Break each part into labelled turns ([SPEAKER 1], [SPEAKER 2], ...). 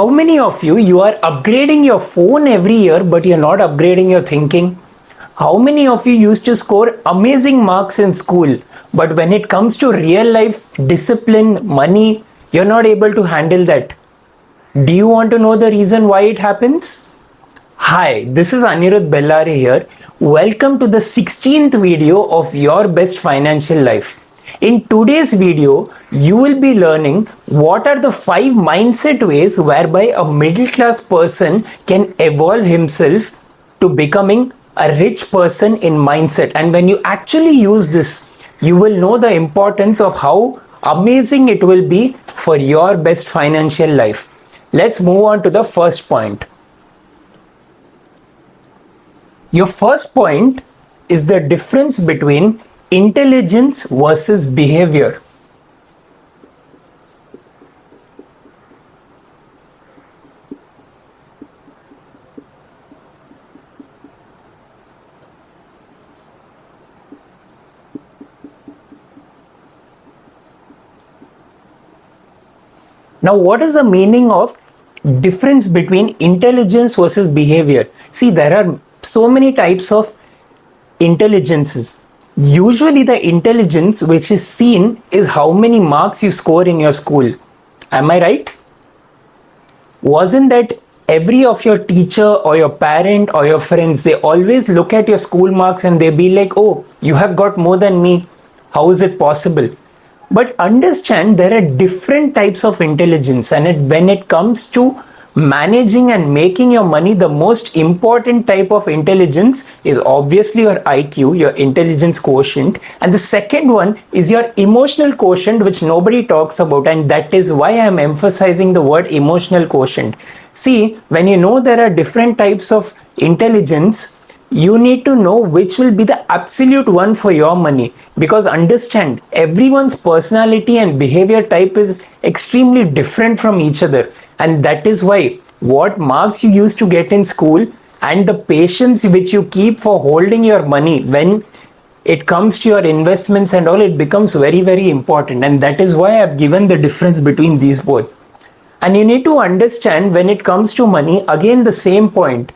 [SPEAKER 1] How many of you are upgrading your phone every year but you're not upgrading your thinking? How many of you used to score amazing marks in school but when it comes to real life, discipline, money, you're not able to handle that? Do you want to know the reason why it happens? Hi, this is Anirudh Bellare here. Welcome to the 16th video of Your Best Financial Life. In today's video, you will be learning what are the 5 mindset ways whereby a middle class person can evolve himself to becoming a rich person in mindset. And when you actually use this, you will know the importance of how amazing it will be for your best financial life. Let's move on to the first point. Your first point is the difference between intelligence versus behavior. Now, what is the meaning of difference between intelligence versus behavior? See, there are so many types of intelligences. Usually the intelligence which is seen is how many marks you score in your school. Am I right? Wasn't that every of your teacher or your parent or your friends, they always look at your school marks and they be like, oh, you have got more than me. How is it possible? But understand there are different types of intelligence, and when it comes to managing and making your money, the most important type of intelligence is obviously your IQ, your intelligence quotient, and the second one is your emotional quotient, which nobody talks about, and that is why I am emphasizing the word emotional quotient. See, when you know there are different types of intelligence, you need to know which will be the absolute one for your money, because understand everyone's personality and behavior type is extremely different from each other, and that is why what marks you used to get in school and the patience which you keep for holding your money when it comes to your investments and all, it becomes very, very important, and that is why I've given the difference between these both. And you need to understand when it comes to money, again the same point,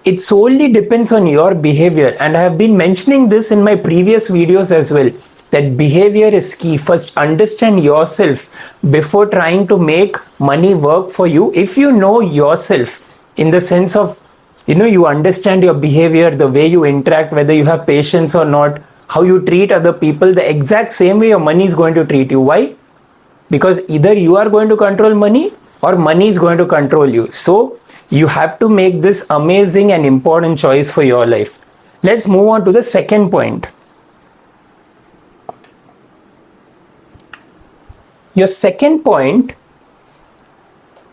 [SPEAKER 1] it solely depends on your behavior, and I have been mentioning this in my previous videos as well, that behavior is key. First understand yourself before trying to make money work for you. If you know yourself in the sense of, you understand your behavior, the way you interact, whether you have patience or not, how you treat other people, the exact same way your money is going to treat you. Why? Because either you are going to control money or money is going to control you. So you have to make this amazing and important choice for your life. Let's move on to the second point. Your second point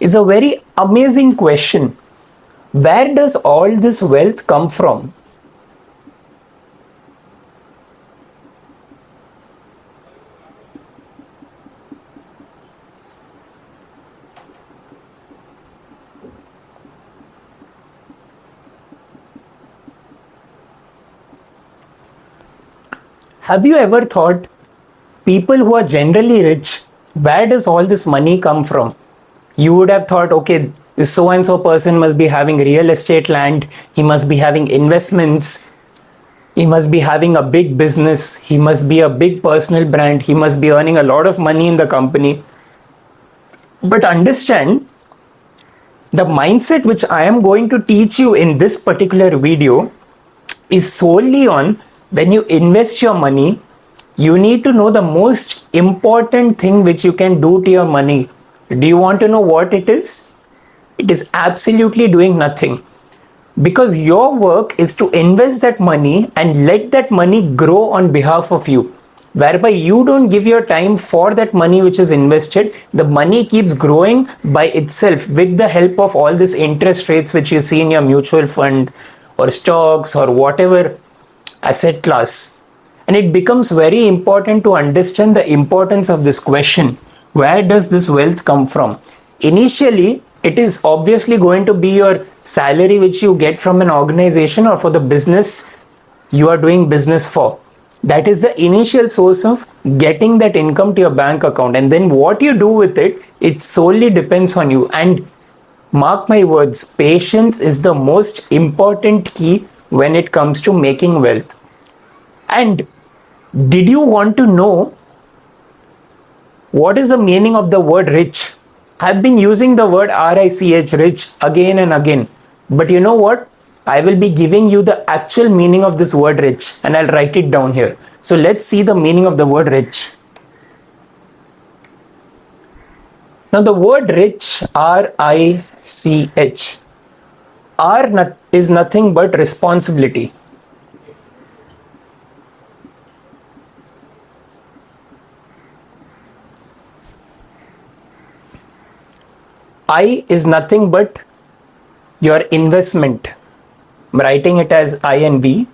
[SPEAKER 1] is a very amazing question. Where does all this wealth come from? Have you ever thought people who are generally rich, where does all this money come from? You would have thought, okay, this so and so person must be having real estate land, he must be having investments, he must be having a big business, he must be a big personal brand, he must be earning a lot of money in the company. But understand, the mindset which I am going to teach you in this particular video is solely on when you invest your money, you need to know the most important thing which you can do to your money. Do you want to know what it is? It is absolutely doing nothing. Because your work is to invest that money and let that money grow on behalf of you. Whereby you don't give your time for that money which is invested, the money keeps growing by itself with the help of all these interest rates which you see in your mutual fund or stocks or whatever asset class. And it becomes very important to understand the importance of this question. Where does this wealth come from? Initially, it is obviously going to be your salary which you get from an organization or for the business you are doing business for. That is the initial source of getting that income to your bank account, and then what you do with it, it solely depends on you. And Mark my words, patience is the most important key when it comes to making wealth. And did you want to know what is the meaning of the word rich? I've been using the word RICH, rich, again and again. But you know what? I will be giving you the actual meaning of this word rich, and I'll write it down here. So let's see the meaning of the word rich. Now the word rich, RICH, is nothing but responsibility. I is nothing but your investment. I'm writing it as INV.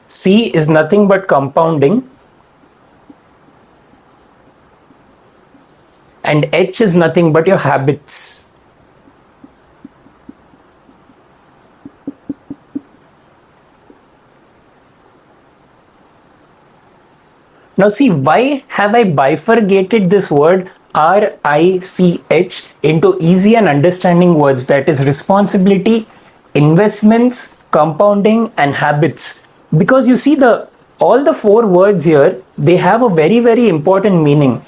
[SPEAKER 1] C is nothing but compounding. And H is nothing but your habits. Now see, why have I bifurcated this word RICH into easy and understanding words, that is responsibility, investments, compounding and habits? Because you see, all the four words here, they have a very, very important meaning.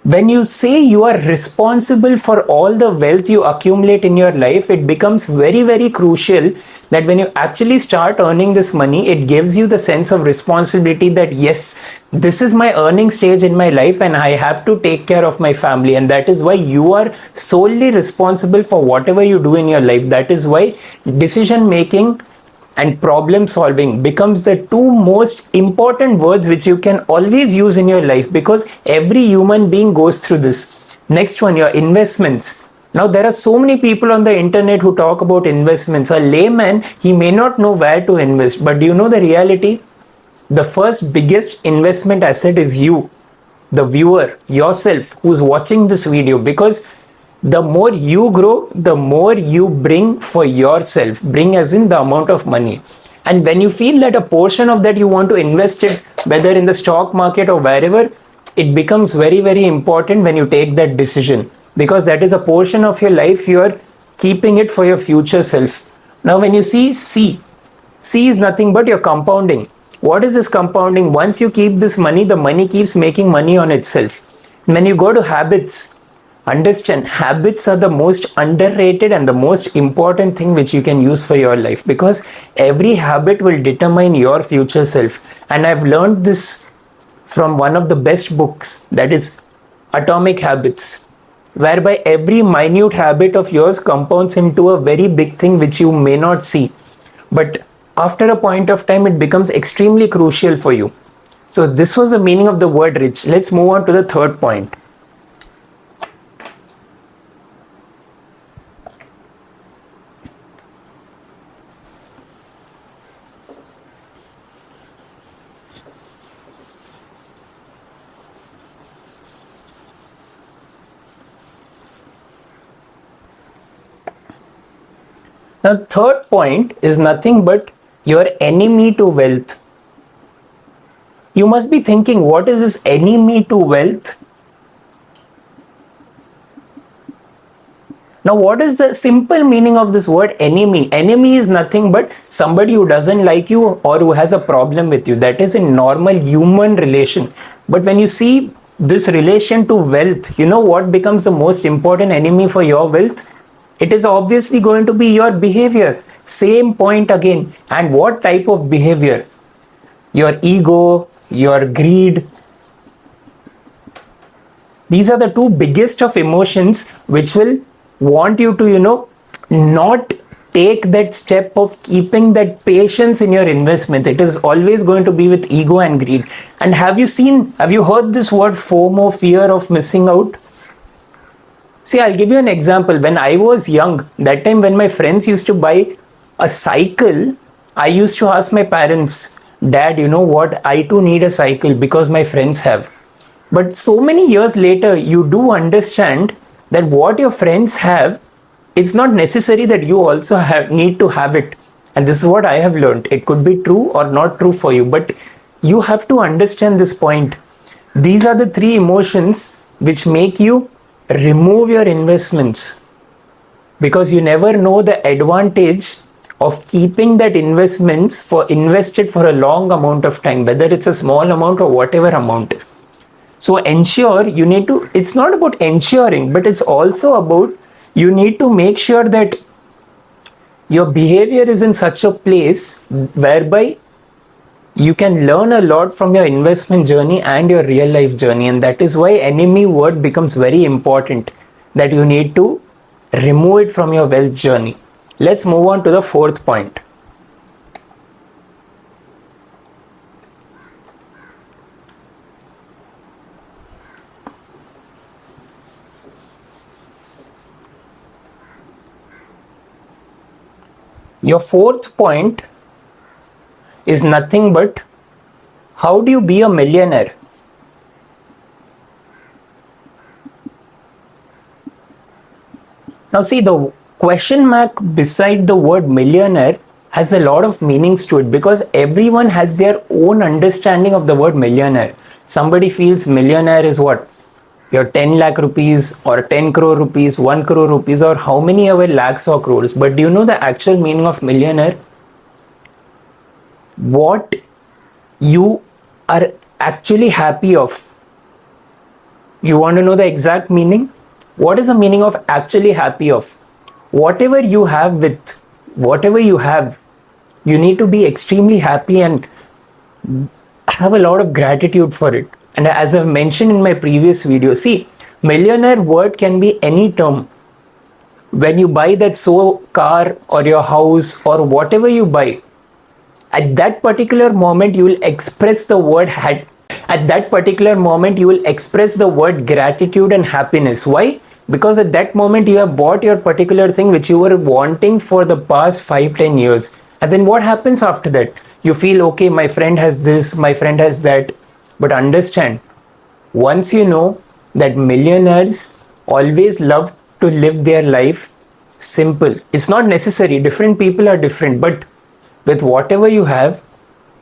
[SPEAKER 1] When you say you are responsible for all the wealth you accumulate in your life, it becomes very, very crucial that when you actually start earning this money, it gives you the sense of responsibility that yes, this is my earning stage in my life and I have to take care of my family. And that is why you are solely responsible for whatever you do in your life. That is why decision making and problem solving becomes the two most important words which you can always use in your life, because every human being goes through this. Next one, your investments. Now there are so many people on the internet who talk about investments. A layman, he may not know where to invest, but do you know the reality? The first biggest investment asset is you, the viewer, yourself, who's watching this video, because the more you grow, the more you bring for yourself. Bring as in the amount of money. And when you feel that a portion of that you want to invest it, whether in the stock market or wherever, it becomes very, very important when you take that decision, because that is a portion of your life you are keeping it for your future self. Now when you see C is nothing but your compounding. What is this compounding? Once you keep this money, the money keeps making money on itself. When you go to habits, understand, habits are the most underrated and the most important thing which you can use for your life, because every habit will determine your future self. And I've learned this from one of the best books, that is Atomic Habits, whereby every minute habit of yours compounds into a very big thing which you may not see. But after a point of time, it becomes extremely crucial for you. So this was the meaning of the word rich. Let's move on to the third point. Now, third point is nothing but your enemy to wealth. You must be thinking, what is this enemy to wealth? Now, what is the simple meaning of this word enemy? Enemy is nothing but somebody who doesn't like you or who has a problem with you. That is a normal human relation. But when you see this relation to wealth, you know what becomes the most important enemy for your wealth? It is obviously going to be your behavior. Same point again. And what type of behavior? Your ego, your greed. These are the two biggest of emotions which will want you to, not take that step of keeping that patience in your investment. It is always going to be with ego and greed. And have you heard this word FOMO, fear of missing out? See, I'll give you an example. When I was young, that time when my friends used to buy a cycle, I used to ask my parents, Dad, you know what? I too need a cycle because my friends have. But so many years later, you do understand that what your friends have, it's not necessary that you also need to have it. And this is what I have learned. It could be true or not true for you, but you have to understand this point. These are the three emotions which make you remove your investments, because you never know the advantage of keeping that investments for invested for a long amount of time, whether it's a small amount or whatever amount. So ensure, you need to, it's not about ensuring, but it's also about, you need to make sure that your behavior is in such a place whereby you can learn a lot from your investment journey and your real life journey. And that is why enemy word becomes very important, that you need to remove it from your wealth journey. Let's move on to the fourth point. Your fourth point is nothing but, how do you be a millionaire? Now see, the question mark beside the word millionaire has a lot of meanings to it, because everyone has their own understanding of the word millionaire. Somebody feels millionaire is what? Your 10 lakh rupees or 10 crore rupees, 1 crore rupees, or how many ever lakhs or crores. But do you know the actual meaning of millionaire? What you are actually happy of. You want to know the exact meaning? What is the meaning of actually happy of? Whatever you have, you need to be extremely happy and have a lot of gratitude for it. And as I've mentioned in my previous video, see, millionaire word can be any term. When you buy that car or your house or whatever you buy, at that particular moment you will express the word gratitude and happiness. Why? Because at that moment you have bought your particular thing which you were wanting for the past 5-10 years. And then what happens after that? You feel, okay, my friend has this, my friend has that. But understand, once you know that millionaires always love to live their life simple. It's not necessary, different people are different, but with whatever you have,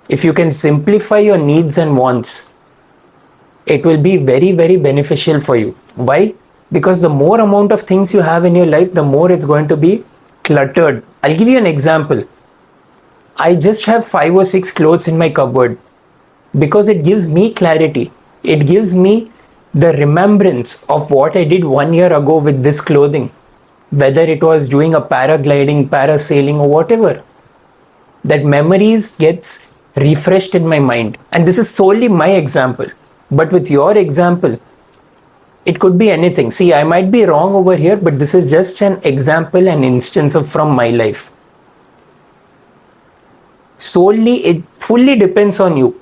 [SPEAKER 1] if you can simplify your needs and wants, it will be very, very beneficial for you. Why? Because the more amount of things you have in your life, the more it's going to be cluttered. I'll give you an example. I just have 5 or 6 clothes in my cupboard because it gives me clarity. It gives me the remembrance of what I did 1 year ago with this clothing, whether it was doing a paragliding, parasailing, or whatever. That memories gets refreshed in my mind. And this is solely my example. But with your example, it could be anything. See, I might be wrong over here, but this is just an example, an instance from my life. Solely, it fully depends on you.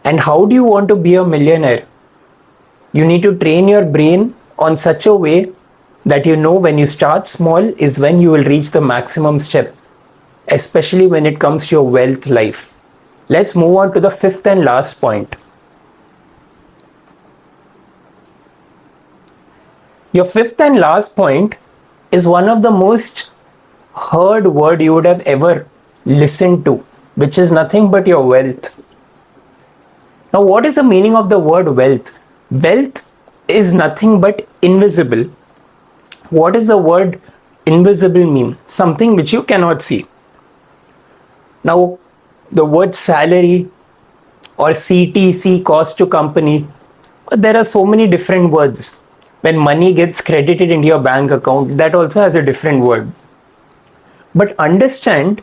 [SPEAKER 1] And how do you want to be a millionaire? You need to train your brain on such a way that you know when you start small is when you will reach the maximum step, especially when it comes to your wealth life. Let's move on to the fifth and last point. Your fifth and last point is one of the most heard word you would have ever listened to, which is nothing but your wealth. Now, what is the meaning of the word wealth? Wealth is nothing but invisible. What does the word invisible mean? Something which you cannot see. Now, the word salary or CTC, cost to company, there are so many different words. When money gets credited into your bank account, that also has a different word. But understand,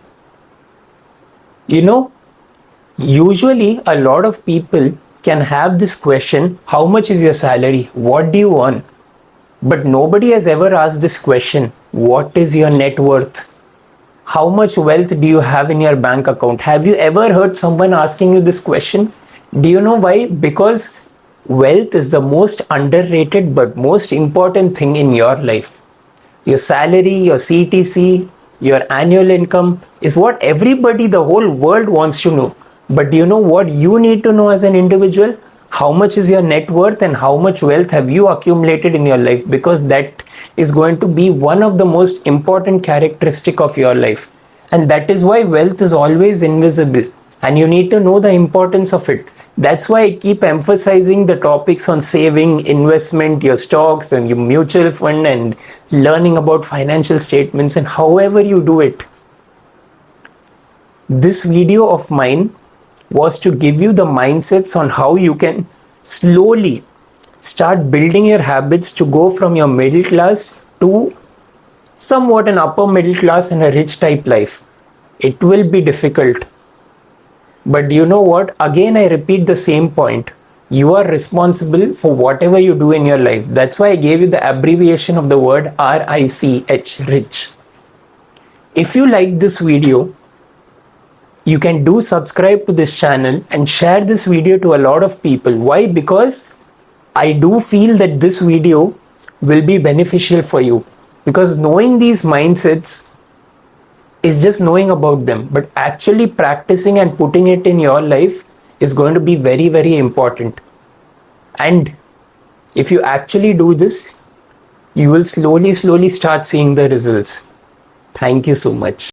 [SPEAKER 1] usually a lot of people can have this question, how much is your salary? What do you earn? But nobody has ever asked this question, what is your net worth? How much wealth do you have in your bank account? Have you ever heard someone asking you this question? Do you know why? Because wealth is the most underrated but most important thing in your life. Your salary, your CTC, your annual income is what everybody, the whole world wants to know. But do you know what you need to know as an individual? How much is your net worth and how much wealth have you accumulated in your life? Because that is going to be one of the most important characteristic of your life. And that is why wealth is always invisible. And you need to know the importance of it. That's why I keep emphasizing the topics on saving, investment, your stocks and your mutual fund, and learning about financial statements, and however you do it. This video of mine was to give you the mindsets on how you can slowly start building your habits to go from your middle class to somewhat an upper middle class and a rich type life. It will be difficult. But you know what? Again, I repeat the same point. You are responsible for whatever you do in your life. That's why I gave you the abbreviation of the word RICH, rich. If you like this video, you can do subscribe to this channel and share this video to a lot of people. Why? Because I do feel that this video will be beneficial for you. Because knowing these mindsets is just knowing about them, but actually practicing and putting it in your life is going to be very, very important. And if you actually do this, you will slowly start seeing the results. Thank you so much.